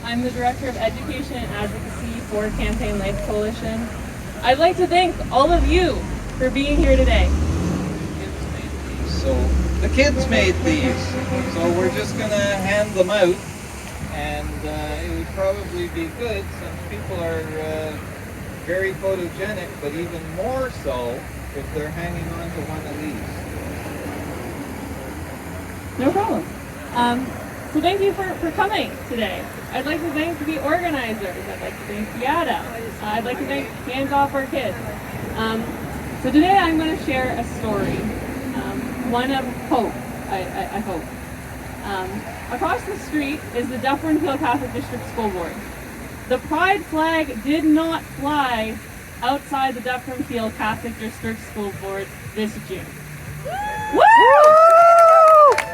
I'm the Director of Education and Advocacy for Campaign Life Coalition. I'd like to thank all of you for being here today. So the kids made these, so we're just going to hand them out, and it would probably be good since people are very photogenic, but even more so if they're hanging on to one of these. No problem. So thank you for coming today. I'd like to thank the organizers. I'd like to thank Fiata. I'd like to thank Hands Off Our Kids. So today I'm going to share a story, one of hope, I hope. Across the street is the Dufferin Catholic District School Board. The pride flag did not fly outside the Dufferin Catholic District School Board this June. Woo!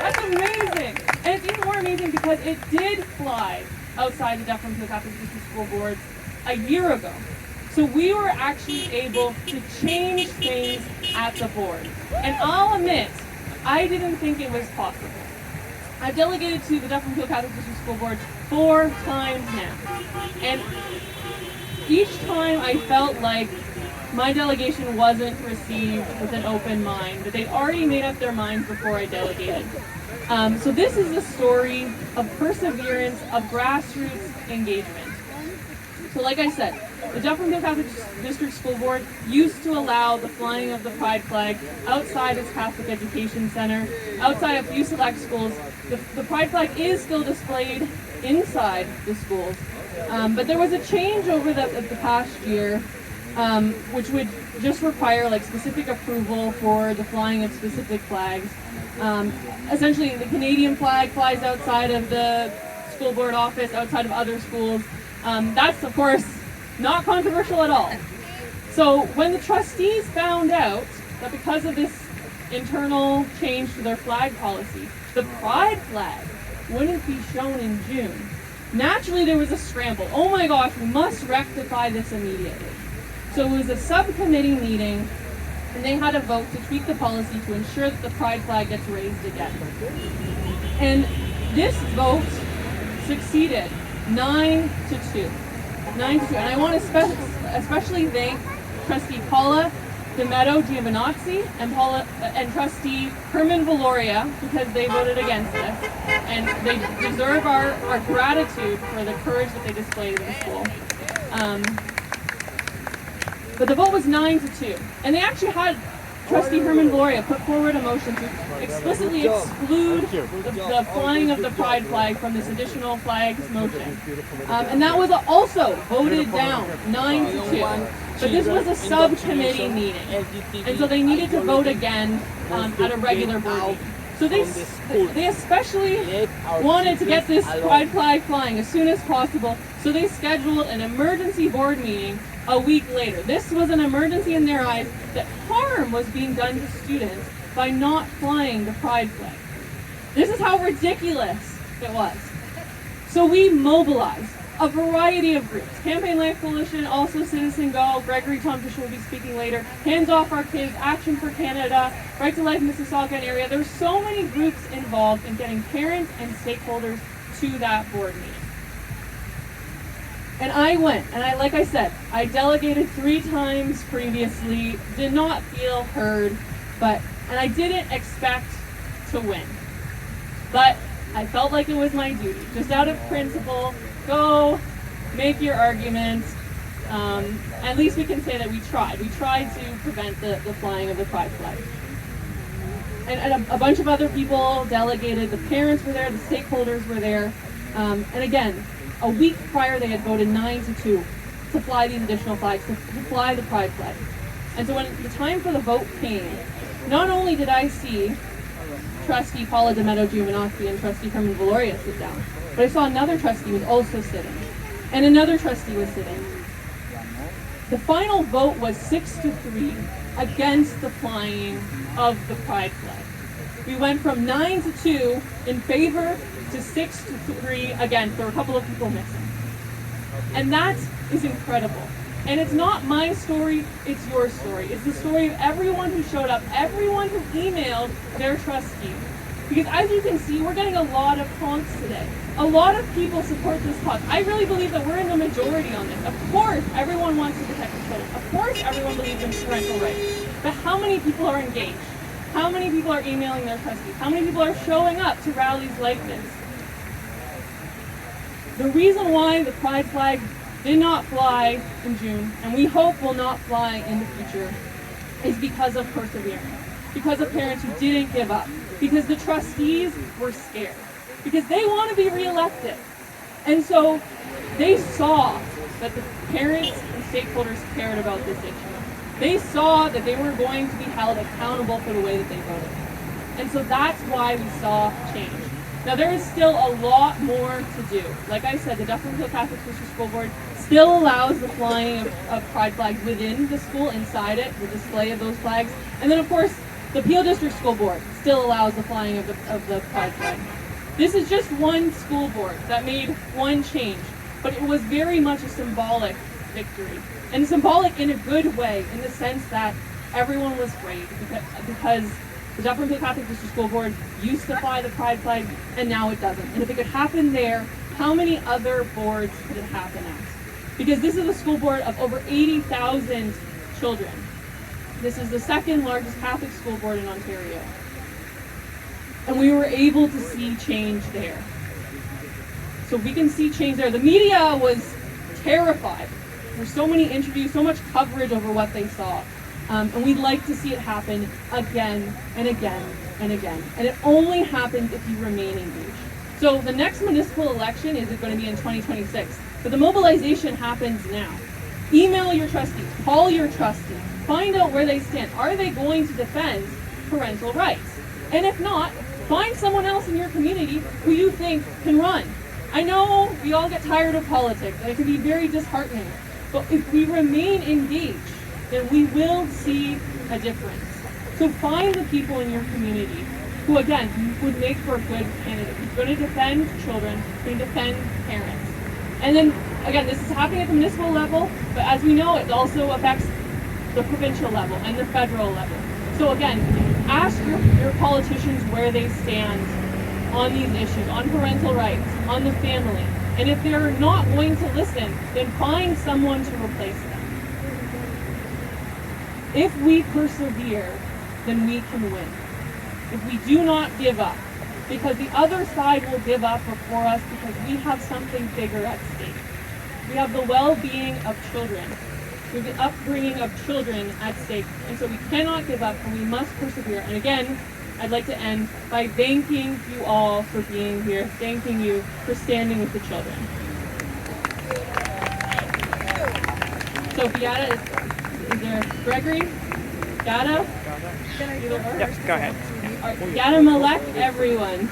That's amazing! And it's even more amazing because it did fly outside the Dufferin Catholic District School Board a year ago. So we were actually able to change things at the board. And I'll admit, I didn't think it was possible. I've delegated to the Dufferin Catholic District School Board 4 times now. And each time I felt like my delegation wasn't received with an open mind, that they'd already made up their minds before I delegated. So this is a story of perseverance, of grassroots engagement. So like I said, the Dufferin Catholic District School Board used to allow the flying of the pride flag outside its Catholic Education Center, outside a few select schools. The pride flag is still displayed inside the schools, but there was a change over the past year, which would just require like specific approval for the flying of specific flags. Essentially, the Canadian flag flies outside of the school board office, outside of other schools. That's, of course, not controversial at all. So when the trustees found out that because of this internal change to their flag policy, the pride flag wouldn't be shown in June, naturally there was a scramble. Oh my gosh, we must rectify this immediately. So it was a subcommittee meeting, and they had a vote to tweak the policy to ensure that the pride flag gets raised again. And this vote succeeded 9-2. 9-2. And I want to especially thank Trustee Paula Demetto-Giovanazzi and Trustee Herman Valoria, because they voted against this. And they deserve our gratitude for the courage that they displayed in the school. But the vote was 9-2. And they actually had Trustee Herman Valoria put forward a motion to explicitly exclude the flying of the pride flag from this additional flags motion. And that was also voted down 9-2. But this was a subcommittee meeting. And so they needed to vote again at a regular board meeting. So they especially wanted to get this pride flag flying as soon as possible. So they scheduled an emergency board meeting a week later. This was an emergency in their eyes, that harm was being done to students by not flying the pride flag. This is how ridiculous it was. So we mobilized a variety of groups. Campaign Life Coalition, also Citizen Go, Gregory Tom Fisher will be speaking later, Hands Off Our Kids, Action for Canada, Right to Life Mississauga and area. There's so many groups involved in getting parents and stakeholders to that board meeting. And I went, and like I said, I delegated 3 times previously, did not feel heard, and I didn't expect to win. But I felt like it was my duty, just out of principle, go, make your arguments. At least we can say that we tried. We tried to prevent the flying of the pride flag. And a bunch of other people delegated, the parents were there, the stakeholders were there, and again, a week prior, they had voted 9-2 to fly these additional flags, to fly the pride flag. And so when the time for the vote came, not only did I see Trustee Paula Demetto-Giovanazzi and Trustee Herman Valoria sit down, but I saw another trustee was also sitting, and another trustee was sitting. The final vote was 6-3 against the flying of the pride flag. We went from 9-2 in favor to 6-3 against. There were a couple of people missing. And that is incredible. And it's not my story, it's your story. It's the story of everyone who showed up, everyone who emailed their trustee. Because as you can see, we're getting a lot of honks today. a lot of people support this cause. I really believe that we're in the majority on this. Of course, everyone wants to protect the children. Of course, everyone believes in parental rights. But how many people are engaged? How many people are emailing their trustees? How many people are showing up to rallies like this? The reason why the pride flag did not fly in June, and we hope will not fly in the future, is because of perseverance. Because of parents who didn't give up. Because the trustees were scared. Because they want to be reelected. And so they saw that the parents and stakeholders cared about this issue. They saw that they were going to be held accountable for the way that they voted. And so that's why we saw change. Now there is still a lot more to do. Like I said, the Dufferin Catholic District School Board still allows the flying of pride flags within the school, inside it, the display of those flags. And then of course, the Peel District School Board still allows the flying of the pride flag. This is just one school board that made one change, but it was very much a symbolic victory. And symbolic in a good way, in the sense that everyone was brave, because the Dufferin Catholic District School Board used to fly the pride flag, and now it doesn't. And if it could happen there, how many other boards could it happen at? Because this is a school board of over 80,000 children. This is the second largest Catholic school board in Ontario. And we were able to see change there. So we can see change there. The media was terrified. There's so many interviews, so much coverage over what they saw. And we'd like to see it happen again and again and again. And it only happens if you remain engaged. So the next municipal election is going to be in 2026. But the mobilization happens now. Email your trustees, call your trustees, find out where they stand. Are they going to defend parental rights? And if not, find someone else in your community who you think can run. I know we all get tired of politics, and it can be very disheartening. But if we remain engaged, then we will see a difference. So find the people in your community who, again, would make for a good candidate, who's going to defend children, who's going to defend parents. And then, again, this is happening at the municipal level, but as we know, it also affects the provincial level and the federal level. So again, ask your politicians where they stand on these issues, on parental rights, on the family. And if they're not going to listen, then find someone to replace them. If we persevere, then we can win. If we do not give up, because the other side will give up before us, because we have something bigger at stake. We have the well-being of children. We have the upbringing of children at stake. And so we cannot give up, and we must persevere. And again, I'd like to end by thanking you all for being here, thanking you for standing with the children. So Beata, is there Gregory? Beata? Yep, go ahead. Beata Malek, everyone.